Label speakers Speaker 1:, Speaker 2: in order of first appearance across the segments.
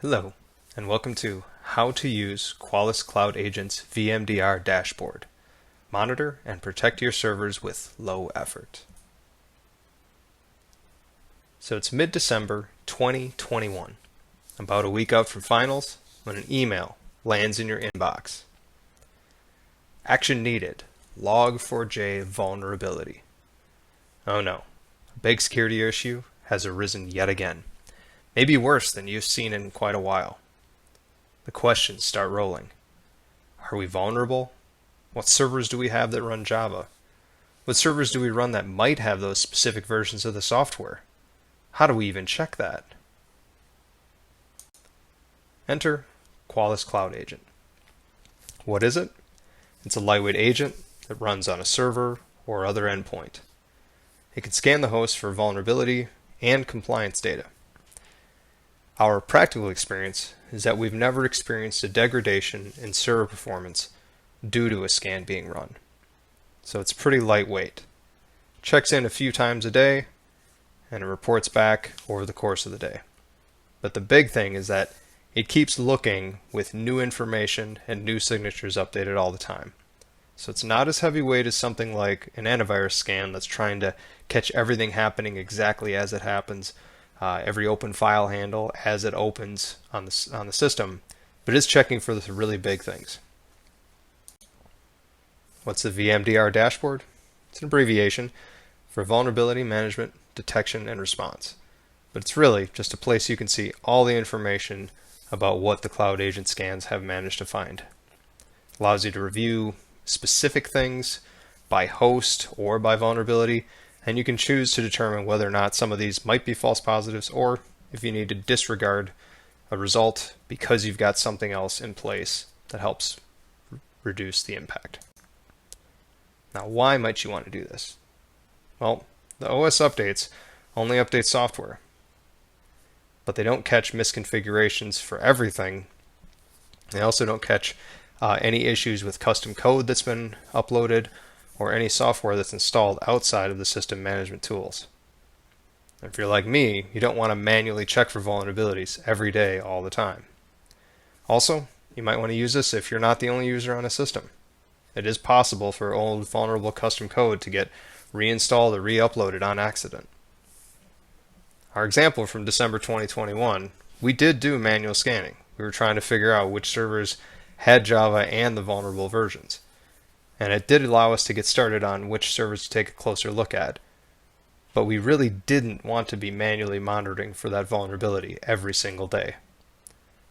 Speaker 1: Hello, and welcome to How to Use Qualys Cloud Agent's VMDR dashboard. Monitor and protect your servers with low effort. So it's mid-December 2021, about a week out from finals, when an email lands in your inbox. Action needed. Log4j vulnerability. Oh no, a big security issue has arisen yet again. Maybe worse than you've seen in quite a while. The questions start rolling. Are we vulnerable? What servers do we have that run Java? What servers do we run that might have those specific versions of the software? How do we even check that? Enter Qualys Cloud Agent. What is it? It's a lightweight agent that runs on a server or other endpoint. It can scan the host for vulnerability and compliance data. Our practical experience is that we've never experienced a degradation in server performance due to a scan being run. So it's pretty lightweight. Checks in a few times a day and it reports back over the course of the day. But the big thing is that it keeps looking with new information and new signatures updated all the time. So it's not as heavyweight as something like an antivirus scan that's trying to catch everything happening exactly as it happens. Every open file handle as it opens on the system, but is checking for the really big things. What's the VMDR dashboard? It's an abbreviation for Vulnerability Management, Detection, and Response. But it's really just a place you can see all the information about what the Cloud Agent scans have managed to find. It allows you to review specific things by host or by vulnerability, and you can choose to determine whether or not some of these might be false positives, or if you need to disregard a result because you've got something else in place that helps reduce the impact. Now, why might you want to do this? Well, the OS updates only update software, but they don't catch misconfigurations for everything. They also don't catch any issues with custom code that's been uploaded or any software that's installed outside of the system management tools. If you're like me, you don't want to manually check for vulnerabilities every day, all the time. Also, you might want to use this if you're not the only user on a system. It is possible for old vulnerable custom code to get reinstalled or re-uploaded on accident. Our example from December 2021, we did do manual scanning. We were trying to figure out which servers had Java and the vulnerable versions. And it did allow us to get started on which servers to take a closer look at. But we really didn't want to be manually monitoring for that vulnerability every single day.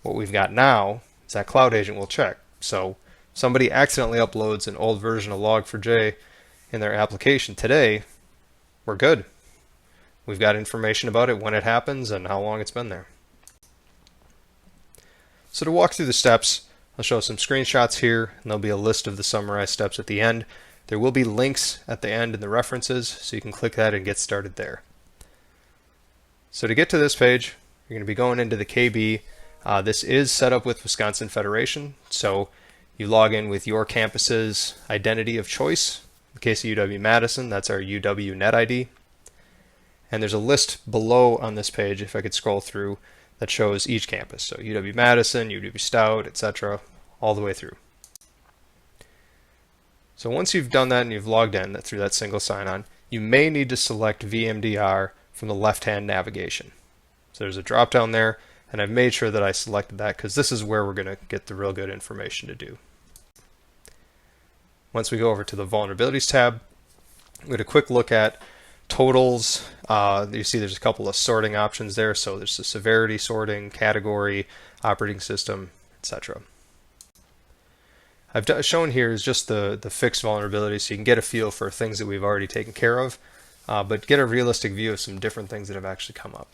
Speaker 1: What we've got now is that Cloud Agent will check. So if somebody accidentally uploads an old version of Log4j in their application today, we're good. We've got information about it when it happens and how long it's been there. So to walk through the steps, I'll show some screenshots here, and there'll be a list of the summarized steps at the end. There will be links at the end in the references, so you can click that and get started there. So to get to this page, you're going to be going into the KB. This is set up with Wisconsin Federation, so you log in with your campus's identity of choice. In the case of UW-Madison, that's our UW-Net ID. And there's a list below on this page, if I could scroll through, that shows each campus. So UW-Madison, UW-Stout, etc., all the way through. So once you've done that and you've logged in through that single sign-on, you may need to select VMDR from the left-hand navigation. So there's a drop-down there, and I've made sure that I selected that because this is where we're going to get the real good information to do. Once we go over to the Vulnerabilities tab, we get a quick look at totals. You see there's a couple of sorting options there. So there's the severity sorting, category, operating system, etc. I've shown here is just the fixed vulnerabilities, so you can get a feel for things that we've already taken care of, but get a realistic view of some different things that have actually come up.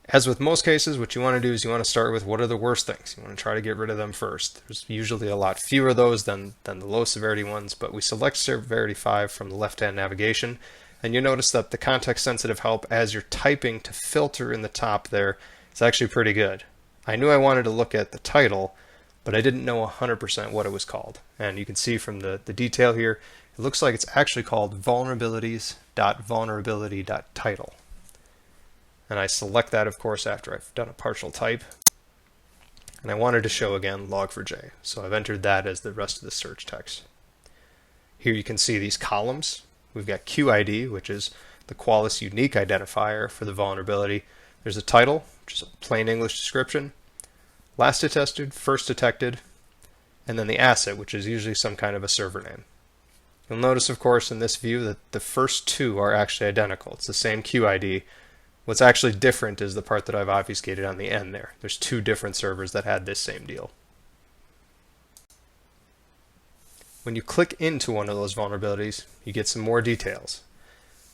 Speaker 1: As with most cases, what you want to do is you want to start with what are the worst things. You want to try to get rid of them first. There's usually a lot fewer of those than the low severity ones, but we select severity 5 from the left-hand navigation. And you notice that the context-sensitive help as you're typing to filter in the top there is actually pretty good. I knew I wanted to look at the title, but I didn't know 100% what it was called. And you can see from the detail here, it looks like it's actually called vulnerabilities.vulnerability.title. And I select that, of course, after I've done a partial type. and I wanted to show again log4j. So I've entered that as the rest of the search text. Here you can see these columns. We've got QID, which is the Qualys unique identifier for the vulnerability. There's a title, which is a plain English description, last detected, first detected, and then the asset, which is usually some kind of a server name. You'll notice, of course, in this view that the first two are actually identical. It's the same QID. What's actually different is the part that I've obfuscated on the end there. There's two different servers that had this same deal. When you click into one of those vulnerabilities, you get some more details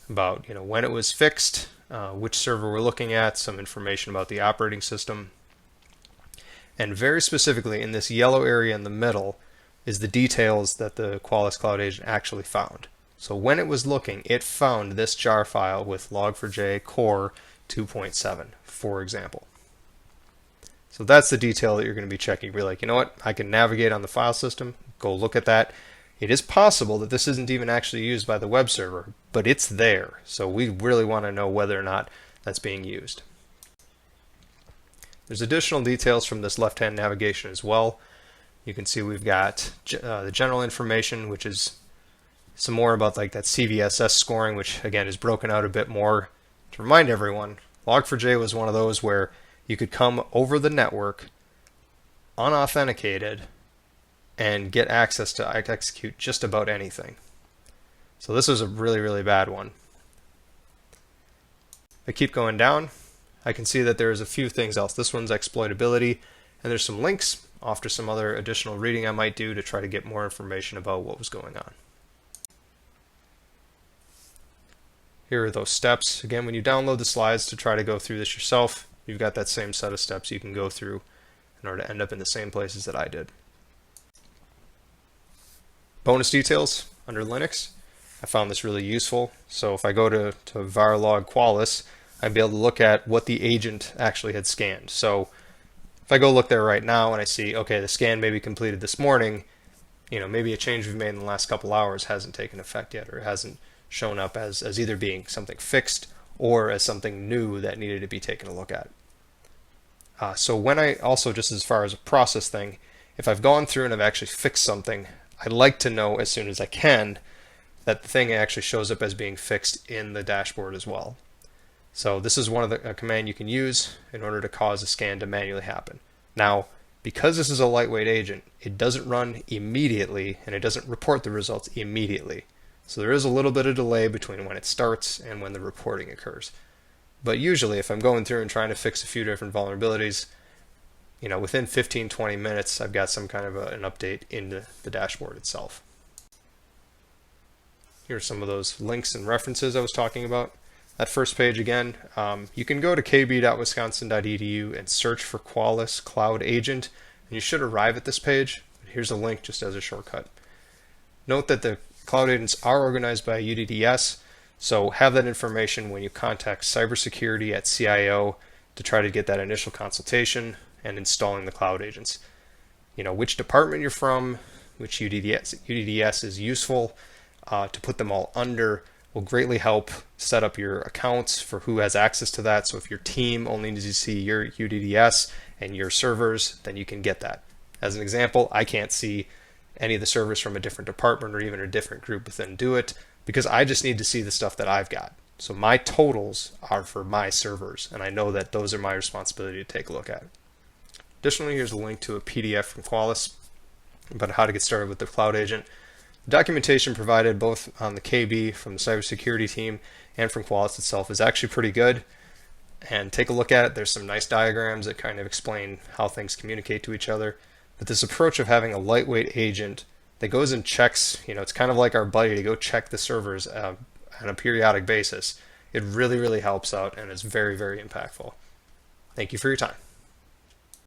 Speaker 1: about when it was fixed, which server we're looking at, some information about the operating system. And very specifically in this yellow area in the middle is the details that the Qualys Cloud Agent actually found. So when it was looking, it found this jar file with log4j core 2.7, for example. So that's the detail that you're going to be checking. You're like, you know what, I can navigate on the file system, go look at that. It is possible that this isn't even actually used by the web server, but it's there. So we really want to know whether or not that's being used. There's additional details from this left-hand navigation as well. You can see we've got the general information, which is some more about like that CVSS scoring, which again is broken out a bit more. To remind everyone, log4j was one of those where you could come over the network unauthenticated and get access to execute just about anything. So this was a really, really bad one. If I keep going down, I can see that there's a few things else. This one's exploitability, and there's some links off to some other additional reading I might do to try to get more information about what was going on. Here are those steps. Again, when you download the slides to try to go through this yourself, you've got that same set of steps you can go through in order to end up in the same places that I did. Bonus details under Linux. I found this really useful. So if I go to varlog Qualys, I'd be able to look at what the agent actually had scanned. So if I go look there right now and I see, okay, the scan may be completed this morning, maybe a change we've made in the last couple hours hasn't taken effect yet, or hasn't shown up as either being something fixed or as something new that needed to be taken a look at. So when I also, just as far as a process thing, if I've gone through and I've actually fixed something, I like to know as soon as I can that the thing actually shows up as being fixed in the dashboard as well. So this is one of the command you can use in order to cause a scan to manually happen. Now, because this is a lightweight agent, it doesn't run immediately and it doesn't report the results immediately. So there is a little bit of delay between when it starts and when the reporting occurs. But usually if I'm going through and trying to fix a few different vulnerabilities, within 15-20 minutes, I've got some kind of an update in the dashboard itself. Here are some of those links and references I was talking about. That first page again, you can go to kb.wisconsin.edu and search for Qualys Cloud Agent, and you should arrive at this page. Here's a link just as a shortcut. Note that the cloud agents are organized by UDDS, so have that information when you contact cybersecurity at CIO to try to get that initial consultation and installing the cloud agents. Which department you're from, which UDDS is useful to put them all under will greatly help set up your accounts for who has access to that. So if your team only needs to see your UDDS and your servers, then you can get that. As an example, I can't see any of the servers from a different department or even a different group within Do-It because I just need to see the stuff that I've got. So my totals are for my servers, and I know that those are my responsibility to take a look at. Additionally, here's a link to a PDF from Qualys about how to get started with the Cloud Agent. The documentation provided both on the KB from the cybersecurity team and from Qualys itself is actually pretty good. And take a look at it. There's some nice diagrams that kind of explain how things communicate to each other. But this approach of having a lightweight agent that goes and checks, it's kind of like our buddy to go check the servers on a periodic basis. It really, really helps out and is very, very impactful. Thank you for your time.